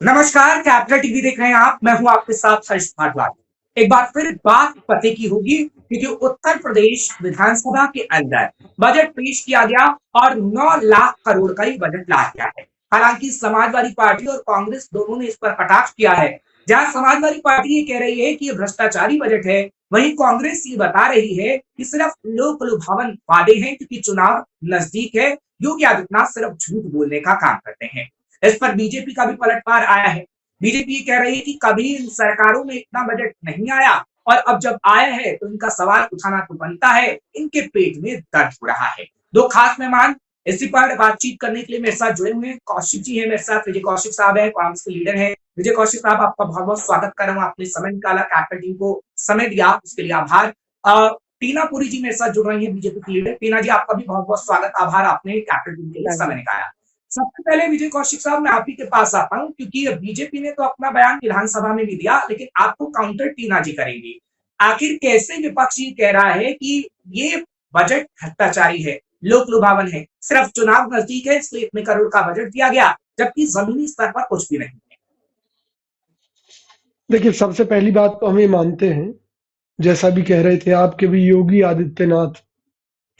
नमस्कार, capital TV देख रहे हैं आप। मैं हूं आपके साथ हर्ष भारद्वाज। एक बार फिर बात पते की होगी क्योंकि उत्तर प्रदेश विधानसभा के अंदर बजट पेश किया गया और 9 लाख करोड़ का ही बजट लाया गया है। हालांकि समाजवादी पार्टी और कांग्रेस दोनों ने इस पर कटाक्ष किया है। जहां समाजवादी पार्टी ये कह रही है कि ये भ्रष्टाचारी बजट है, वहीं कांग्रेस ये बता रही है कि सिर्फ लोक लुभावन वादे हैं क्योंकि चुनाव नजदीक है। योगी आदित्यनाथ सिर्फ झूठ बोलने का काम करते हैं। इस पर बीजेपी का भी पलटवार आया है। बीजेपी कह रही है कि कभी इन सरकारों में इतना बजट नहीं आया और अब जब आया है तो इनका सवाल उठाना तो बनता है, इनके पेट में दर्द हो रहा है। दो खास मेहमान इसी पर बातचीत करने के लिए मेरे साथ जुड़े हुए हैं। कौशिक जी है मेरे साथ, विजय कौशिक साहब है, कांग्रेस के लीडर है। विजय कौशिक साहब, आपका बहुत बहुत स्वागत कर रहा हूँ। आपने समय निकाला, कैपिटल टीम को समय दिया, उसके लिए आभार। टीना पुरी जी मेरे साथ जुड़ रही है, बीजेपी की लीडर। टीना जी, आपका भी बहुत बहुत स्वागत, आभार, आपने कैपिटल टीम के लिए समय निकाला। सबसे पहले विजय कौशिक साहब, मैं आप ही के पास आता हूं क्योंकि बीजेपी ने तो अपना बयान विधानसभा में भी दिया, लेकिन आपको काउंटर टीना जी करेंगी। आखिर कैसे विपक्ष ये कह रहा है कि ये बजट भ्रष्टाचारी है, लोक लुभावन है, सिर्फ चुनाव नजदीक है इसलिए इतने करोड़ का बजट दिया गया, जबकि जमीनी स्तर पर कुछ भी नहीं है। देखिए, सबसे पहली बात तो हम ये मानते हैं, जैसा भी कह रहे थे आपके भी, योगी आदित्यनाथ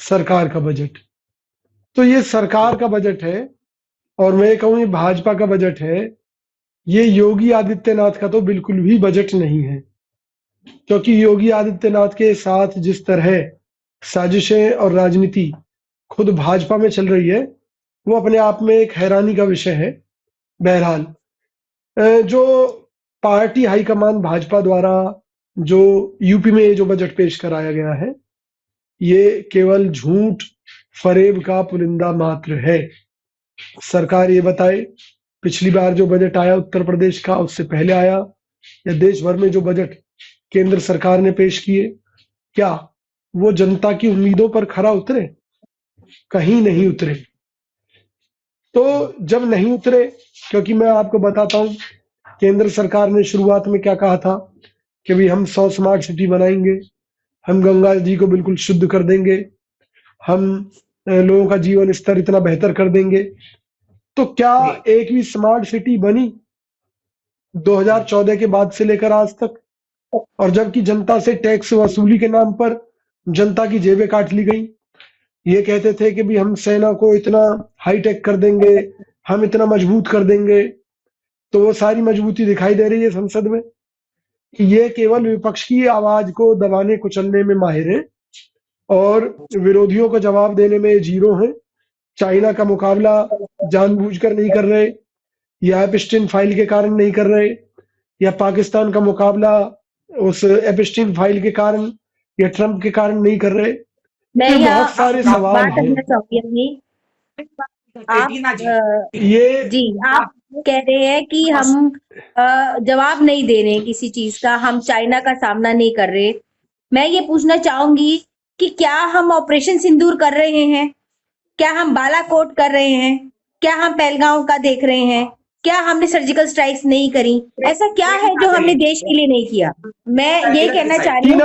सरकार का बजट, तो ये सरकार का बजट है और मैं कहूँ ये भाजपा का बजट है। ये योगी आदित्यनाथ का तो बिल्कुल भी बजट नहीं है, क्योंकि योगी आदित्यनाथ के साथ जिस तरह साजिशें और राजनीति खुद भाजपा में चल रही है, वो अपने आप में एक हैरानी का विषय है। बहरहाल, जो पार्टी हाईकमान भाजपा द्वारा जो यूपी में जो बजट पेश कराया गया है, ये केवल झूठ फरेब का पुलिंदा मात्र है। सरकार ये बताए, पिछली बार जो बजट आया उत्तर प्रदेश का, उससे पहले आया, या देश भर में जो बजट केंद्र सरकार ने पेश किए, क्या वो जनता की उम्मीदों पर खरा उतरे? कहीं नहीं उतरे। तो जब नहीं उतरे, क्योंकि मैं आपको बताता हूं, केंद्र सरकार ने शुरुआत में क्या कहा था कि भाई हम 100 स्मार्ट सिटी बनाएंगे, हम गंगा जी को बिल्कुल शुद्ध कर देंगे, हम लोगों का जीवन स्तर इतना बेहतर कर देंगे। तो क्या एक भी स्मार्ट सिटी बनी 2014 के बाद से लेकर आज तक? और जबकि जनता से टैक्स वसूली के नाम पर जनता की जेबें काट ली गई। ये कहते थे कि भी हम सेना को इतना हाईटेक कर देंगे, हम इतना मजबूत कर देंगे, तो वो सारी मजबूती दिखाई दे रही है संसद में। ये केवल विपक्ष की आवाज को दबाने कुचलने में माहिर है और विरोधियों को जवाब देने में जीरो है। चाइना का मुकाबला जानबूझकर नहीं कर रहे, या एपस्टीन फाइल के कारण नहीं कर रहे, या पाकिस्तान का मुकाबला उस एपस्टीन फाइल के कारण या ट्रंप के कारण नहीं कर रहे। मैं तो यहाँ बहुत सारे सवाल बात करना चाहूंगी। आप कह रहे हैं कि हम जवाब नहीं दे रहे किसी चीज का, हम चाइना का सामना नहीं कर रहे। मैं ये पूछना चाहूंगी कि क्या हम ऑपरेशन सिंदूर कर रहे हैं? क्या हम बालाकोट कर रहे हैं? क्या हम पहलगांव का देख रहे हैं? क्या हमने सर्जिकल स्ट्राइक्स नहीं करी? ऐसा क्या है जो हमने देश के लिए नहीं किया? मैं ये कहना चाह रही हूँ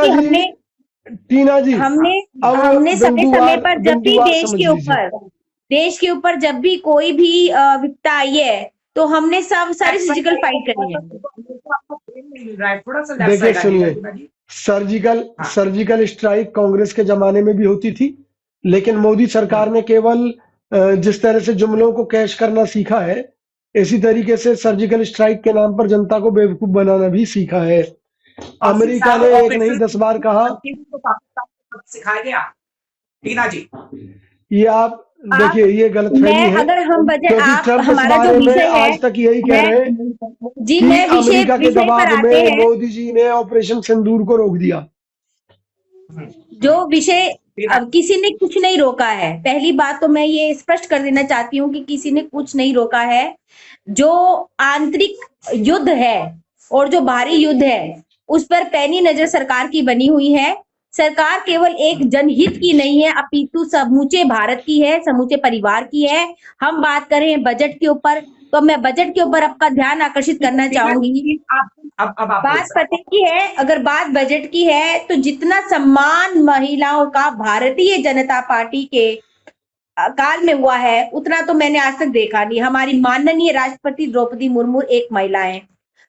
कि हमने समय समय पर जब भी देश के ऊपर जब भी कोई भी विपदा आई है तो हमने सब सारी सर्जिकल फाइट करी है। देखिए, सुनिए, सर्जिकल स्ट्राइक कांग्रेस के जमाने में भी होती थी, लेकिन मोदी सरकार ने केवल जिस तरह से जुमलों को कैश करना सीखा है, इसी तरीके से सर्जिकल स्ट्राइक के नाम पर जनता को बेवकूफ बनाना भी सीखा है। अमेरिका ने एक नहीं 10 बार कहा। सिखाया गया। टीना जी, ये आप देखिए, ये गलतफहमी है। अगर हम क्योंकि ट्रंप इस बारे में आज तक यही कह रहे हैं जी, कि मैं अमेरिका के दबाव में मोदी जी ने ऑपरेशन सिंदूर को रोक दिया। जो विषय अब किसी ने कुछ नहीं रोका है। पहली बात तो मैं ये स्पष्ट कर देना चाहती हूँ कि किसी ने कुछ नहीं रोका है। जो आंतरिक युद्ध है और जो बाहरी युद्ध है, उस पर पैनी नजर सरकार की बनी हुई है। सरकार केवल एक जनहित की नहीं है, अपितु समूचे भारत की है, समूचे परिवार की है। हम बात करें बजट के ऊपर, तो मैं बजट के ऊपर आपका ध्यान आकर्षित करना चाहूंगी। बात पते की है, अगर बात बजट की है, तो जितना सम्मान महिलाओं का भारतीय जनता पार्टी के काल में हुआ है उतना तो मैंने आज तक देखा नहीं। हमारी माननीय राष्ट्रपति द्रौपदी मुर्मू एक महिला है,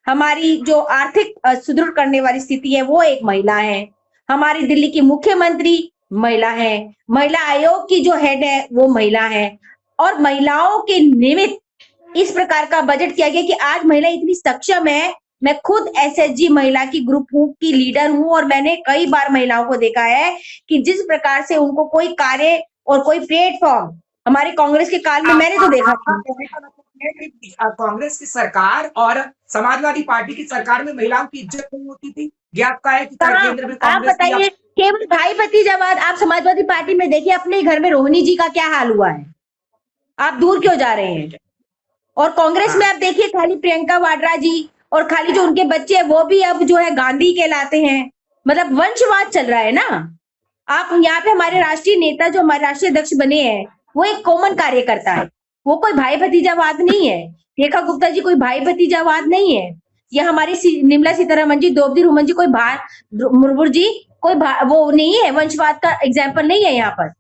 हमारी जो आर्थिक सुदृढ़ करने वाली स्थिति है वो एक महिला है, हमारी दिल्ली की मुख्यमंत्री महिला है, महिला आयोग की जो हेड है वो महिला है, और महिलाओं के निमित्त इस प्रकार का बजट किया गया कि आज महिला इतनी सक्षम है। मैं खुद एसएचजी महिला की ग्रुप की लीडर हूं, और मैंने कई बार महिलाओं को देखा है कि जिस प्रकार से उनको कोई कार्य और कोई प्लेटफॉर्म हमारे कांग्रेस के काल में मैंने तो देखा था। कांग्रेस की सरकार और समाजवादी पार्टी की सरकार में महिलाओं की इज्जत नहीं होती थी। ज्ञापका है कि केंद्र में आप कांग्रेस की बताइए, केवल भाई भतीजावाद आप समाजवादी पार्टी में देखिए, अपने घर में रोहिणी जी का क्या हाल हुआ है, आप दूर क्यों जा रहे हैं? और कांग्रेस में आप देखिए खाली प्रियंका वाड्रा जी और खाली जो उनके बच्चे हैं वो भी अब जो है गांधी कहलाते हैं। मतलब वंशवाद चल रहा है ना। आप यहाँ पे हमारे राष्ट्रीय नेता जो हमारे राष्ट्रीय अध्यक्ष बने हैं वो एक कॉमन कार्यकर्ता है, वो कोई भाई भतीजावाद नहीं है। रेखा गुप्ता जी कोई भाई भतीजावाद नहीं है, या हमारी निर्मला सीतारमण जी, द्रौपदी मुर्मू जी कोई मुर्मू जी कोई वो नहीं है, वंशवाद का एग्जाम्पल नहीं है। यहाँ पर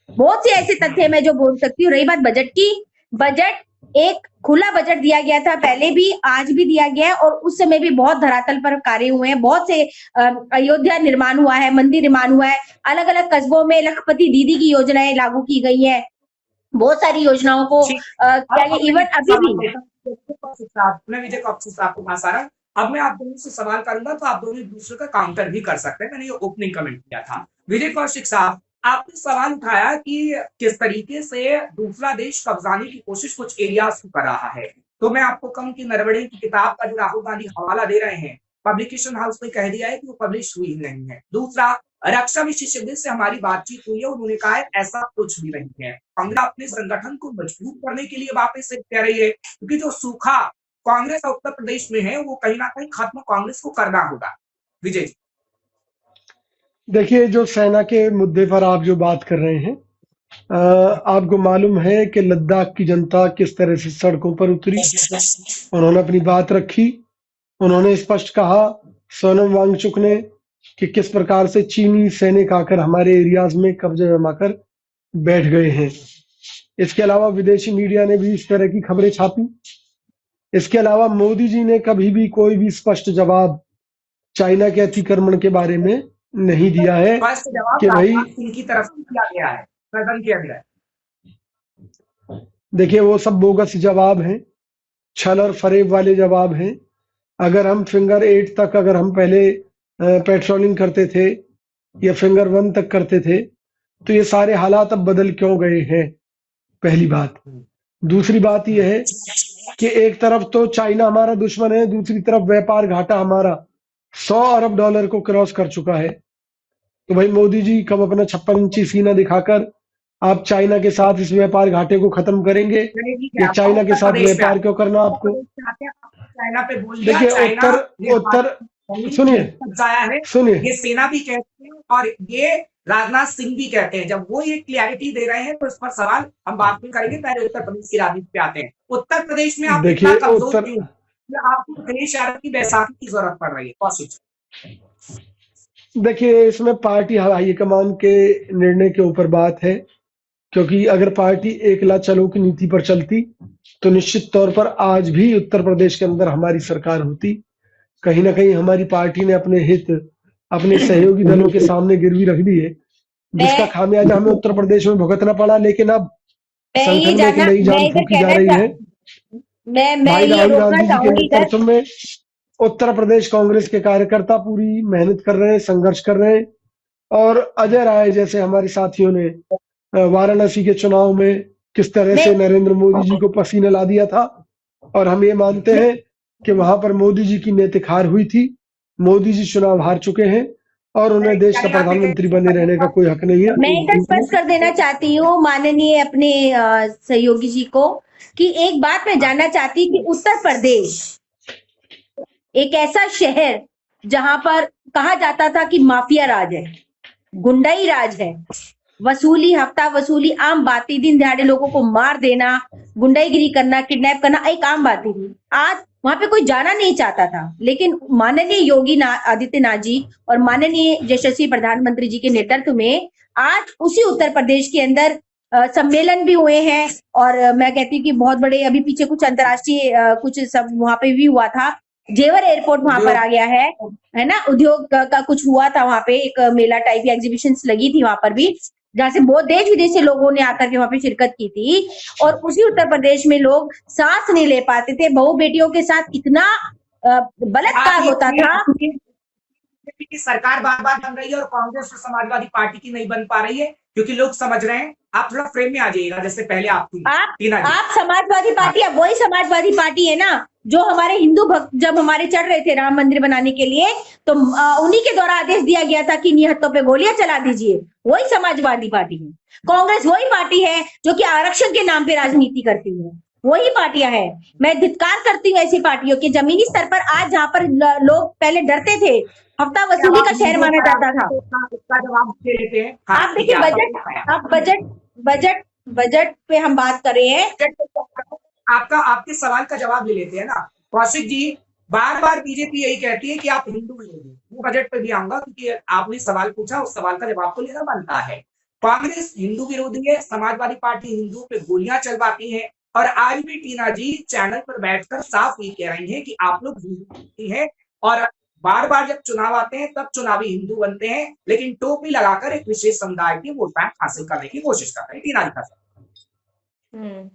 बहुत से ऐसे तथ्य मैं जो बोल सकती हूँ। रही बात बजट की, बजट एक खुला बजट दिया गया था, पहले भी आज भी दिया गया है, और उस समय भी बहुत धरातल पर कार्य हुए हैं। बहुत से अयोध्या निर्माण हुआ है, मंदिर निर्माण हुआ है, अलग अलग कस्बों में लखपति दीदी की योजनाएं लागू की गई है, बहुत सारी योजनाओं को क्या इवन अभी भी। मैं विजय कौशिक साहब को पास आ रहा हूँ। अब मैं आप दोनों से सवाल करूंगा तो आप दोनों एक दूसरे का काउंटर भी कर सकते हैं। मैंने ये ओपनिंग कमेंट किया था। विजय कौशिक साहब, आपने सवाल उठाया कि किस तरीके से दूसरा देश कब्जाने की कोशिश कुछ एरियाज को कर रहा है, तो मैं आपको कहूं कि नरवणे की किताब का जो राहुल गांधी हवाला दे रहे हैं, पब्लिकेशन हाउस ने कह दिया है कि वो पब्लिश हुई नहीं है। दूसरा, रक्षा विशेषज्ञ से हमारी बातचीत हुई है, उन्होंने कहा है ऐसा कुछ भी नहीं है। कांग्रेस अपने संगठन को मजबूत करने के लिए वापस से कह रही है, क्योंकि जो सूखा कांग्रेस का उत्तर प्रदेश में है वो कहीं ना कहीं खत्म कांग्रेस को करना होगा। विजय जी, देखिए, जो सेना के मुद्दे पर आप जो बात कर रहे हैं, आपको मालूम है कि लद्दाख की जनता किस तरह से सड़कों पर उतरी, उन्होंने अपनी बात रखी, उन्होंने स्पष्ट कहा सोनम वांगचुक ने कि किस प्रकार से चीनी सैनिक आकर हमारे एरियाज में कब्जा जमाकर बैठ गए हैं। इसके अलावा विदेशी मीडिया ने भी इस तरह की खबरें छापी। इसके अलावा मोदी जी ने कभी भी कोई भी स्पष्ट जवाब चाइना के अतिक्रमण के बारे में नहीं दिया है कि भाई इनकी तरफ से किया गया है, प्रदान किया गया है। देखिए, वो सब बोगस जवाब हैं, छल और फरेब वाले जवाब हैं। अगर हम फिंगर 8 तक अगर हम पहले पेट्रोलिंग करते थे या फिंगर 1 तक करते थे तो ये सारे हालात अब बदल क्यों गए हैं, पहली बात। दूसरी बात यह है कि एक तरफ तो चाइना हमारा दुश्मन है, दूसरी तरफ व्यापार घाटा हमारा 100 अरब डॉलर को क्रॉस कर चुका है। तो भाई मोदी जी कब अपना 56 इंची सीना दिखाकर आप चाइना के साथ इस व्यापार घाटे को खत्म करेंगे, या चाइना के साथ व्यापार क्यों करना आपको? चाइना पे बोल दिया, देखिए, उत्तर सुनिए, ये सेना भी कहते हैं और ये राजनाथ सिंह भी कहते हैं। जब वो ये क्लियरिटी दे रहे हैं तो इस पर सवाल हम बात नहीं करेंगे, पहले उत्तर प्रदेश की राजनीति पे आते हैं। उत्तर प्रदेश में आप इतना कमजोर क्यों? आपको अखिलेश यादव की बैसाखी की जरूरत पड़ रही है, कौशिक? देखिए, इसमें पार्टी हाईकमान के निर्णय के ऊपर बात है, क्योंकि अगर पार्टी एकला चलो की नीति पर चलती तो निश्चित तौर पर आज भी उत्तर प्रदेश के अंदर हमारी सरकार होती। कहीं ना कहीं हमारी पार्टी ने अपने हित अपने सहयोगी दलों के सामने गिरवी रख दी है, जिसका खामियाजा हमें उत्तर प्रदेश में भुगतना पड़ा। लेकिन अब संगठन में एक नई जान फूकी जा रही है। भाई राहुल गांधी जी के नेतृत्व में उत्तर प्रदेश कांग्रेस के कार्यकर्ता पूरी मेहनत कर रहे हैं, संघर्ष कर रहे हैं, और अजय राय जैसे हमारे साथियों ने वाराणसी के चुनाव में किस तरह से नरेंद्र मोदी जी को पसीना ला दिया था, और हम ये मानते हैं कि वहां पर मोदी जी की नैतिक हार हुई थी। मोदी जी चुनाव हार चुके हैं और उन्हें देश का प्रधानमंत्री बने रहने का कोई हक नहीं है। मैं इधर स्पष्ट कर देना चाहती हूँ माननीय अपने सहयोगी जी को कि एक बात मैं जानना चाहती कि उत्तर प्रदेश एक ऐसा शहर जहां पर कहा जाता था कि माफिया राज है, गुंडाई राज है, वसूली, हफ्ता वसूली आम बात थी, दिन दिहाड़े लोगों को मार देना, गुंडाईगिरी करना, किडनैप करना एक आम बात थी। आज वहां पे कोई जाना नहीं चाहता था, लेकिन माननीय योगी आदित्यनाथ जी और माननीय यशस्वी प्रधानमंत्री जी के नेतृत्व में आज उसी उत्तर प्रदेश के अंदर सम्मेलन भी हुए हैं और मैं कहती हूँ कि बहुत बड़े अभी पीछे कुछ अंतर्राष्ट्रीय कुछ सब वहां पे भी हुआ था। जेवर एयरपोर्ट वहां पर आ गया है ना। उद्योग का कुछ हुआ था वहां पे, एक मेला टाइप की एग्जीबिशन लगी थी वहां पर भी, जहाँ से बहुत देश विदेश से लोगों ने आकर के वहां पे शिरकत की थी। और उसी उत्तर प्रदेश में लोग सांस नहीं ले पाते थे, बहू बेटियों के साथ इतना बलात्कार होता था। बीजेपी की सरकार बार बार बन रही है और कांग्रेस और समाजवादी पार्टी की नहीं बन पा रही है, क्योंकि लोग समझ रहे हैं। आप थोड़ा फ्रेम में आ जाइएगा, जैसे पहले आप समाजवादी पार्टी, अब वही समाजवादी पार्टी है ना जो हमारे हिंदू भक्त जब हमारे चढ़ रहे थे राम मंदिर बनाने के लिए, तो उन्हीं के द्वारा आदेश दिया गया था कि निहत्तों पे गोलियां चला दीजिए। वही समाजवादी पार्टी है। कांग्रेस वही पार्टी है जो कि आरक्षण के नाम पे राजनीति करती है। वही पार्टियां हैं। मैं धिक्कार करती हूँ ऐसी पार्टियों के। जमीनी स्तर पर आज जहां पर लोग पहले डरते थे, हफ्ता वसूली का शहर माना जाता था। जवाब दे लेते हैं। आप देखिए बजट पे हम बात कर रहे हैं। आपके सवाल का जवाब ले लेते हैं ना कौशिक जी। बार बार बीजेपी यही कहती है कि आप हिंदू विरोधी। मैं बजट पे भी आऊंगा, क्योंकि आपने सवाल पूछा, उस सवाल का जवाब तो लेना बनता है। कांग्रेस हिंदू विरोधी है, समाजवादी पार्टी हिंदुओं पे गोलियां चलवाती है, और आज भी टीना जी चैनल पर बैठकर साफ ये कह रही हैं कि आप लोग हिंदू हैं, और बार बार जब चुनाव आते हैं तब चुनावी हिंदू बनते हैं, लेकिन टोपी लगाकर एक विशेष समुदाय की वोट बैंक हासिल करने की कोशिश कर रहे हैं। टीना जी का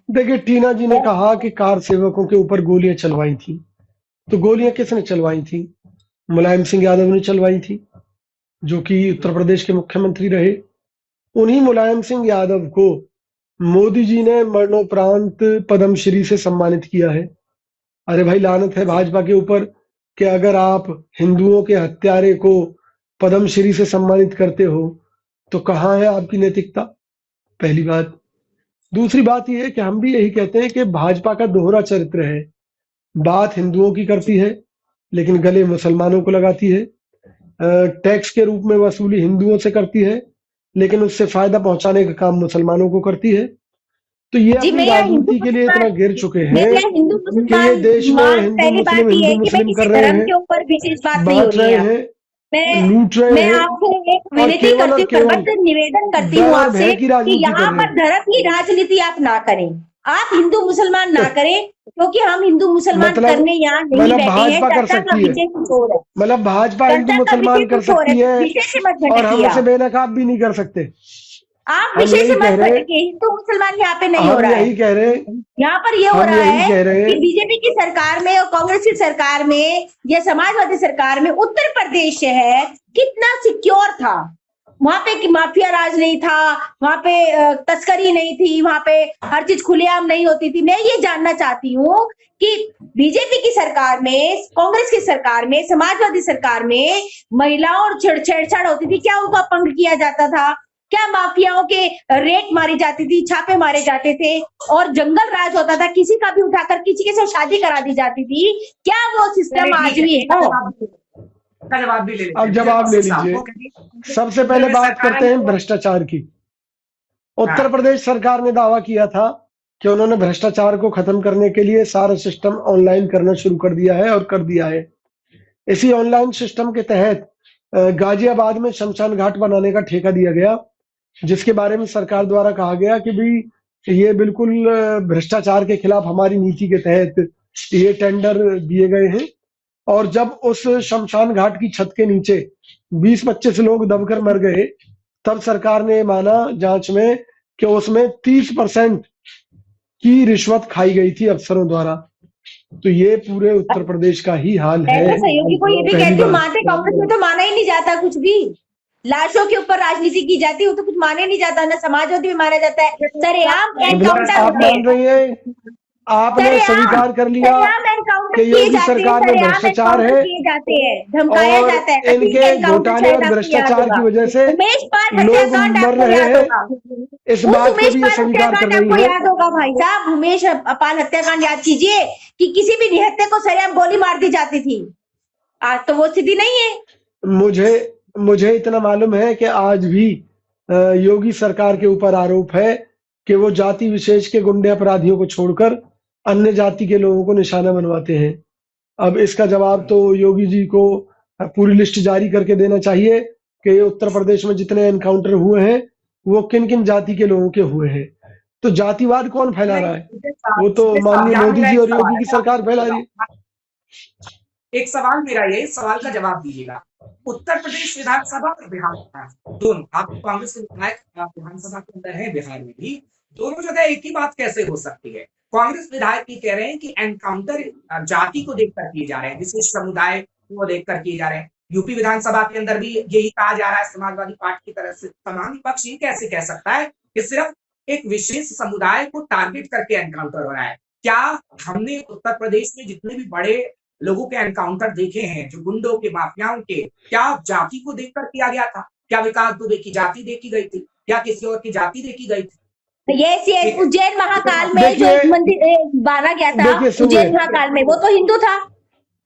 देखिए, टीना जी ने कहा कि कार सेवकों के ऊपर गोलियां चलवाई थी, तो गोलियां किसने चलवाई थी? मुलायम सिंह यादव ने चलवाई थी, जो कि उत्तर प्रदेश के मुख्यमंत्री रहे। उन्हीं मुलायम सिंह यादव को मोदी जी ने मरणोपरांत पद्मश्री से सम्मानित किया है। अरे भाई, लानत है भाजपा के ऊपर कि अगर आप हिंदुओं के हत्यारे को पद्मश्री से सम्मानित करते हो तो कहाँ है आपकी नैतिकता? पहली बात। दूसरी बात यह है कि हम भी यही कहते हैं कि भाजपा का दोहरा चरित्र है। बात हिंदुओं की करती है लेकिन गले मुसलमानों को लगाती है। टैक्स के रूप में वसूली हिंदुओं से करती है लेकिन उससे फायदा पहुंचाने का काम मुसलमानों को करती है। तो ये अपनी राजनीति के लिए इतना गिर चुके हैं कि ये देश में हिंदू मुस्लिम कर रहे हैं, बांट रहे हैं, लूट रहे हैं, आपको एक विनती करती हूँ, निवेदन करती हूँ आपसे कि यहाँ पर धर्म की राजनीति आप ना करें, आप हिंदू मुसलमान ना करें, क्योंकि हम हिंदू मुसलमान करने यहाँ नहीं बैठे हैं। कर सकती है, मतलब भाजपा हिंदू मुसलमान कर सकती है और हम इसे बेनकाब भी नहीं कर सकते। आप विषय से मत भटके, हिंदू मुसलमान यहाँ पे नहीं हो रहा है। यही कह रहे हैं, यहाँ पर ये हो रहा है कि बीजेपी की सरकार में और कांग्रेस की सरकार में या समाजवादी सरकार में उत्तर प्रदेश है कितना सिक्योर था। वहां पे माफिया राज नहीं था, वहां पे तस्करी नहीं थी, वहां पे हर चीज खुलेआम नहीं होती थी। मैं ये जानना चाहती हूँ कि बीजेपी की सरकार में, कांग्रेस की सरकार में, समाजवादी सरकार में महिलाओं और छेड़छाड़ होती थी, क्या उनको अपंग किया जाता था? क्या माफियाओं के रेट मारी जाती थी, छापे मारे जाते थे और जंगल राज होता था, किसी का भी उठाकर किसी के साथ शादी करा दी जाती थी? क्या वो सिस्टम आज भी है? जवाब भी ले लीजिए। अब जवाब ले लीजिए। सबसे पहले बात करते हैं भ्रष्टाचार की। उत्तर प्रदेश सरकार ने दावा किया था कि उन्होंने भ्रष्टाचार को खत्म करने के लिए सारा सिस्टम ऑनलाइन करना शुरू कर दिया है और कर दिया है। इसी ऑनलाइन सिस्टम के तहत गाजियाबाद में शमशान घाट बनाने का ठेका दिया गया, जिसके बारे में सरकार द्वारा कहा गया कि भाई ये बिल्कुल भ्रष्टाचार के खिलाफ हमारी नीति के तहत ये टेंडर दिए गए हैं। और जब उस शमशान घाट की छत के नीचे 20-25 लोग दबकर मर गए, तब सरकार ने माना जांच में कि उसमें 30% की रिश्वत खाई गई थी अफसरों द्वारा। तो ये पूरे उत्तर प्रदेश का ही हाल है। सहयोगी को ये भी कहती हूँ, मानते कांग्रेस में तो माना ही नहीं जाता कुछ भी, लाशों के ऊपर राजनीति की जाती है, वो तो कुछ माने नहीं जाता ना। समाजवादी में माना जाता है सरेआम एनकाउंटर। आप मान रही है, आपने स्वीकार कर लिया कि योगी सरकार में भ्रष्टाचार है, धमकाया जाता है, इनके घोटाले और भ्रष्टाचार की वजह से लोग मर रहे हैं। इस बात को भी स्वीकार कर रही है। याद होगा भाई साहब, उमेश पाल हत्याकांड याद कीजिए कि किसी भी निहत्थे को सरेआम गोली मार दी जाती थी। आज तो वो स्थिति नहीं है। मुझे इतना मालूम है कि आज भी योगी सरकार के ऊपर आरोप है कि वो जाति विशेष के गुंडे अपराधियों को छोड़कर अन्य जाति के लोगों को निशाना बनवाते हैं। अब इसका जवाब तो योगी जी को पूरी लिस्ट जारी करके देना चाहिए कि उत्तर प्रदेश में जितने एनकाउंटर हुए हैं वो किन किन जाति के लोगों के हुए हैं। तो जातिवाद कौन फैला रहा है? मुझे वो तो मुझे माननीय यहाँ मोदी मेरा जी एक और सवाल योगी है, की सरकार फैला रही है। एक सवाल मेरा ये, इस सवाल का जवाब दीजिएगा। उत्तर प्रदेश विधानसभा और बिहार विधानसभा दोनों, आप कांग्रेस के विधायक विधानसभा के अंदर है, बिहार में भी, दोनों जगह एक ही बात कैसे हो सकती है? कांग्रेस विधायक ये कह रहे हैं कि एनकाउंटर जाति को देखकर किए जा रहे हैं, विशेष समुदाय को देखकर किए जा रहे हैं। यूपी विधानसभा के अंदर भी यही कहा जा रहा है समाजवादी पार्टी की तरफ से। तमाम विपक्ष ये कैसे कह सकता है कि सिर्फ एक विशेष समुदाय को टारगेट करके एनकाउंटर हो रहा है? क्या हमने उत्तर प्रदेश में जितने भी बड़े लोगों के एनकाउंटर देखे हैं, जो गुंडों के, माफियाओं के, क्या जाति को देखकर किया गया था? क्या विकास दुबे की जाति देखी गई थी? क्या किसी और की जाति देखी गई थी? यस यस, उज्जैन महाकाल में जो देखिए, एक मंदिर मारा गया था, देखिए, सुनिए। उज्जैन महाकाल में, वो तो हिंदू था,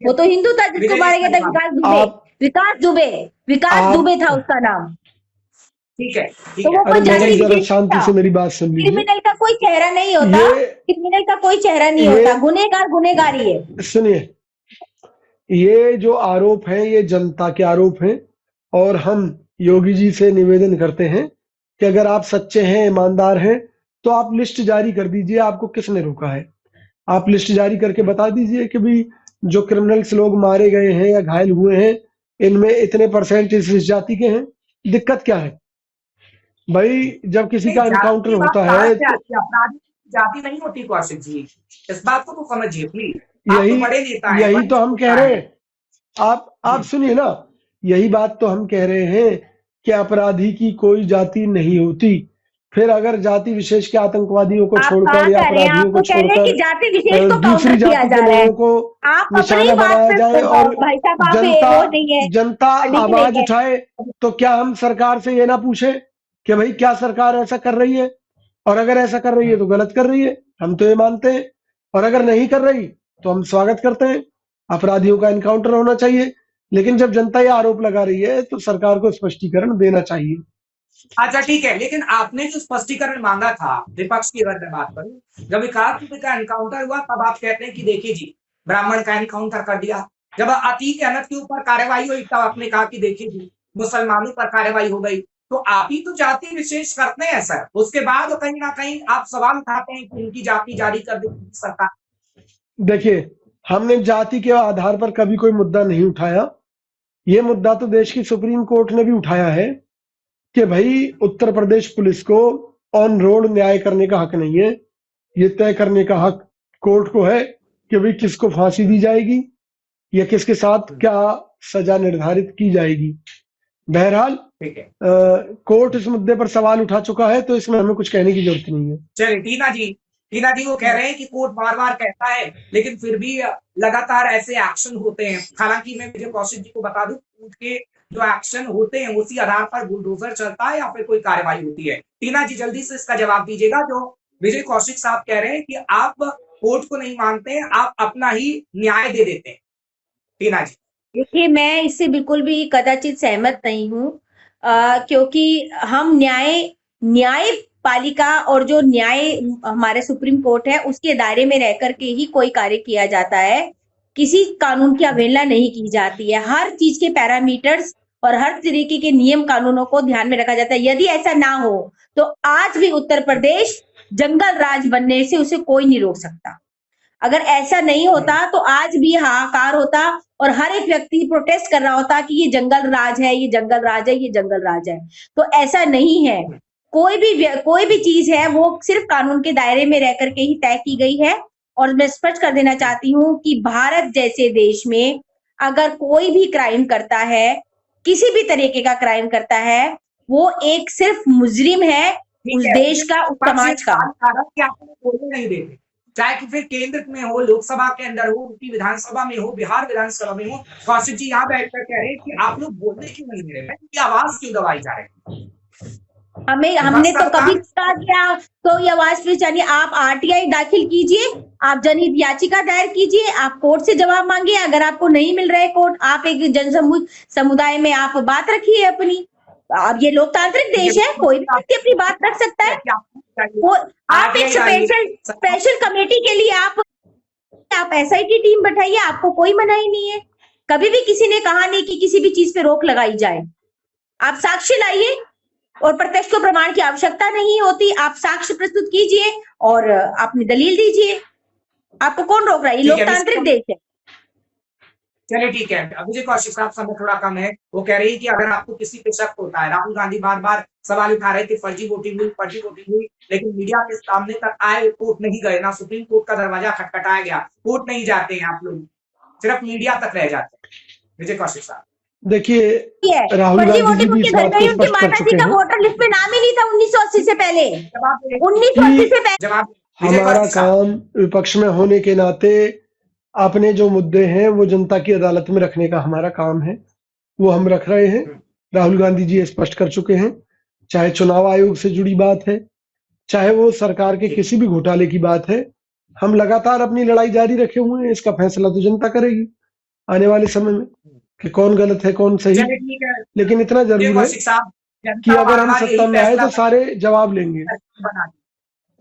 वो तो हिंदू था जिसको मारा गया था, विकास दुबे। विकास दुबे, विकास दुबे था उसका नाम। ठीक है, ठीक तो है। वो कोई अरे जाति मैडम, जरा विशेष शांति था। से मेरी बात सुन लीजिए। क्रिमिनल का कोई चेहरा नहीं होता, क्रिमिनल का कोई चेहरा नहीं ये- होता, गुनहगार गुनहगार ही है। सुनिए, ये जो आरोप हैं ये जनता के आरोप हैं, और हम योगी जी से निवेदन करते हैं कि अगर आप सच्चे हैं, ईमानदार हैं, तो आप लिस्ट जारी कर दीजिए। आपको किसने रोका है? आप लिस्ट जारी करके बता दीजिए कि भी जो क्रिमिनल्स लोग मारे गए हैं या घायल हुए हैं, इनमें इतने परसेंट इस जाति के हैं। दिक्कत क्या है भाई? जब किसी का एनकाउंटर होता है तो अपराधी जाति नहीं होती कौशिक जी, इस बात को तो समझिए प्लीज। आप तो बड़े नेता हैं, यही बड़े तो हम नेता कह रहे हैं। हैं। आप सुनिए ना, यही बात तो हम कह रहे हैं कि अपराधी की कोई जाति नहीं होती। फिर अगर जाति विशेष के आतंकवादियों को आप छोड़कर कहाँ या कह रहे हैं? अपराधियों आपको को कह रहे हैं कि छोड़कर जाति विशेष को दूसरी काउंटर किया जाति जा के रहा है। लोगों को आप अपनी निशाना बात बनाया पे जाए और भाई साहब, आप जनता वो नहीं है, जनता अड़ी नहीं आवाज है। उठाए, तो क्या हम सरकार से ये ना पूछे कि भाई क्या सरकार ऐसा कर रही है? और अगर ऐसा कर रही है तो गलत कर रही है, हम तो ये मानते हैं। और अगर नहीं कर रही तो हम स्वागत करते हैं, अपराधियों का एनकाउंटर होना चाहिए। लेकिन जब जनता ये आरोप लगा रही है तो सरकार को स्पष्टीकरण देना चाहिए। अच्छा ठीक है, लेकिन आपने जो स्पष्टीकरण मांगा था, विपक्ष की अगर मैं बात करूं, जब विकास दुबे का एनकाउंटर हुआ तब आप कहते हैं कि देखिए जी, ब्राह्मण का एनकाउंटर कर दिया। जब अतीक अहमद के ऊपर कार्रवाई हुई तब आपने कहा कि देखिए जी, मुसलमानों पर कार्रवाई हो गई। तो आप ही तो जाति विशेष करते हैं सर, उसके बाद कहीं ना कहीं आप सवाल उठाते हैं कि उनकी जाति जारी कर दी सरकार। देखिए, हमने जाति के आधार पर कभी कोई मुद्दा नहीं उठाया। ये मुद्दा तो देश की सुप्रीम कोर्ट ने भी उठाया है कि भाई उत्तर प्रदेश पुलिस को ऑन रोड न्याय करने का हक नहीं है। ये तय करने का हक कोर्ट को है कि भाई किसको फांसी दी जाएगी या किसके साथ क्या सजा निर्धारित की जाएगी। बहरहाल ठीक है, कोर्ट इस मुद्दे पर सवाल उठा चुका है, तो इसमें हमें कुछ कहने की जरूरत नहीं है। चलिए टीना जी वो कह रहे हैं कि कोर्ट बार बार कहता है, लेकिन फिर भी लगातार ऐसे एक्शन होते हैं। हालांकि मैं विजय कौशिक जी को बता दूं, कोर्ट के जो एक्शन होते हैं उसी आधार पर बुलडोजर चलता है या फिर कोई कार्रवाई होती है। टीना जी जल्दी से इसका जवाब दीजिएगा। जो विजय कौशिक साहब कह रहे हैं कि आप कोर्ट को नहीं मानते हैं, आप अपना ही न्याय दे देते हैं। टीना जी देखिए, मैं इससे बिल्कुल भी कदाचित सहमत नहीं हूँ, क्योंकि हम न्यायपालिका और जो न्याय हमारे सुप्रीम कोर्ट है उसके दायरे में रह करके ही कोई कार्य किया जाता है। किसी कानून की अवहेलना नहीं की जाती है। हर चीज के पैरामीटर्स और हर तरीके के नियम कानूनों को ध्यान में रखा जाता है। यदि ऐसा ना हो तो आज भी उत्तर प्रदेश जंगल राज बनने से उसे कोई नहीं रोक सकता। अगर ऐसा नहीं होता तो आज भी हाहाकार होता और हर एक व्यक्ति प्रोटेस्ट कर रहा होता कि ये जंगल राज है, ये जंगल राज है, ये जंगल राज है। तो ऐसा नहीं है। कोई भी चीज है वो सिर्फ कानून के दायरे में रह करके ही तय की गई है। और मैं स्पष्ट कर देना चाहती हूँ कि भारत जैसे देश में अगर कोई भी क्राइम करता है, किसी भी तरीके का क्राइम करता है, वो एक सिर्फ मुजरिम है उस देश का, उस समाज का। बोलने नहीं देते, चाहे कि फिर केंद्र में हो, लोकसभा के अंदर हो, यूपी विधानसभा में हो, बिहार विधानसभा में हो। कौशिक जी यहाँ बैठकर कह रहे हैं कि आप लोग बोलने क्यों नहीं दे रहे, इनकी आवाज क्यों दबाई जा रही है? हमने तो कभी कहा कि तो ये आवाज पहचानिए, आप आरटीआई दाखिल कीजिए, आप जनहित याचिका दायर कीजिए, आप कोर्ट से जवाब मांगिए। अगर आपको नहीं मिल रहा है कोर्ट, आप एक जन समुदाय में आप बात रखिए अपनी। अब ये लोकतांत्रिक देश है, कोई भी व्यक्ति अपनी बात रख सकता है। आप एक स्पेशल कमेटी के लिए आप एसआईटी टीम बैठाइए, आपको कोई मनाही नहीं है। कभी भी किसी ने कहा नहीं कि किसी भी चीज पे रोक लगाई जाए। आप साक्ष्य लाइए, और प्रत्यक्ष को प्रमाण की आवश्यकता नहीं होती, आप साक्ष्य प्रस्तुत कीजिए और अपनी दलील दीजिए, आपको कौन रोक रहा है? ये ठीक है, लोकतांत्रिक देश है। चलिए ठीक है। अब मुझे कौशिक साहब समय थोड़ा कम है, वो कह रही है कि अगर आपको किसी पे शक होता है, राहुल गांधी बार बार सवाल उठा रहे थे फर्जी वोटिंग हुई, लेकिन मीडिया के सामने तक आए, कोर्ट नहीं गए, ना सुप्रीम कोर्ट का दरवाजा खटखटाया गया, कोर्ट नहीं जाते हैं आप लोग, सिर्फ मीडिया तक रह जाते हैं। विजय कौशिक साहब, देखिए ये है, राहुल फर्जी गांधी जी वोटिंग भी उनके इस घर बात में ही को उनकी स्पष्ट कर माता जी चुके का हैं वोटर लिस्ट में नाम ही नहीं था 1980 से पहले, जवाब दे- 1980 से पहले। जवाब विजय हमारा कौशिक साहब, काम विपक्ष में होने के नाते अपने जो मुद्दे हैं वो जनता की अदालत में रखने का हमारा काम है, वो हम रख रहे हैं। राहुल गांधी जी ये स्पष्ट कर चुके हैं, चाहे चुनाव आयोग से जुड़ी बात है, चाहे वो सरकार के किसी भी घोटाले की बात है, हम लगातार अपनी लड़ाई जारी रखे हुए हैं। इसका फैसला तो जनता करेगी आने वाले समय में कि कौन गलत है कौन सही। चलिए ठीक है लेकिन इतना विजय जरूर है कौशिक साहब, कि जनता अगर हम बार-बार सत्ता यही में आए फैसला तो सारे जवाब लेंगे। बना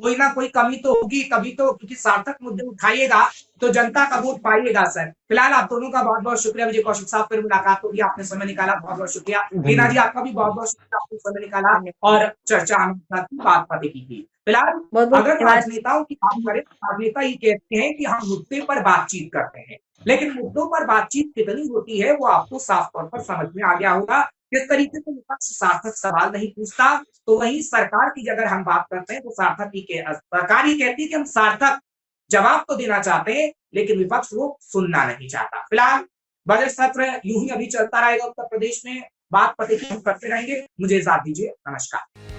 कोई ना कोई कमी तो होगी, कभी तो, क्योंकि सार्थक मुद्दे उठाइएगा तो जनता का वोट पाइएगा सर। फिलहाल आप दोनों का बहुत बहुत शुक्रिया। विजय कौशिक साहब, फिर मुलाकात होगी, आपने समय निकाला, बहुत बहुत शुक्रिया। मीना जी, आपका भी बहुत बहुत शुक्रिया, आपने समय निकाला और चर्चा हमारे साथ बात बातें की थी। फिलहाल बहुत-बहुत अगर धन्यवाद। राजनेताओं की बात करें, राजनेता ये कहते हैं कि हम मुद्दे पर बातचीत करते हैं, लेकिन मुद्दों पर बातचीत कितनी होती है वो आपको साफ तौर पर समझ में आ गया होगा। किस तरीके से विपक्ष सार्थक सवाल नहीं पूछता, तो वहीं सरकार की अगर हम बात करते हैं तो सार्थक ही के सरकार ये कहती है कि हम सार्थक जवाब तो देना चाहते हैं, लेकिन विपक्ष वो सुनना नहीं चाहता। फिलहाल बजट सत्र यूं ही अभी चलता रहेगा उत्तर प्रदेश में, बात पते की हम करते रहेंगे। मुझे इजाजत दीजिए, नमस्कार।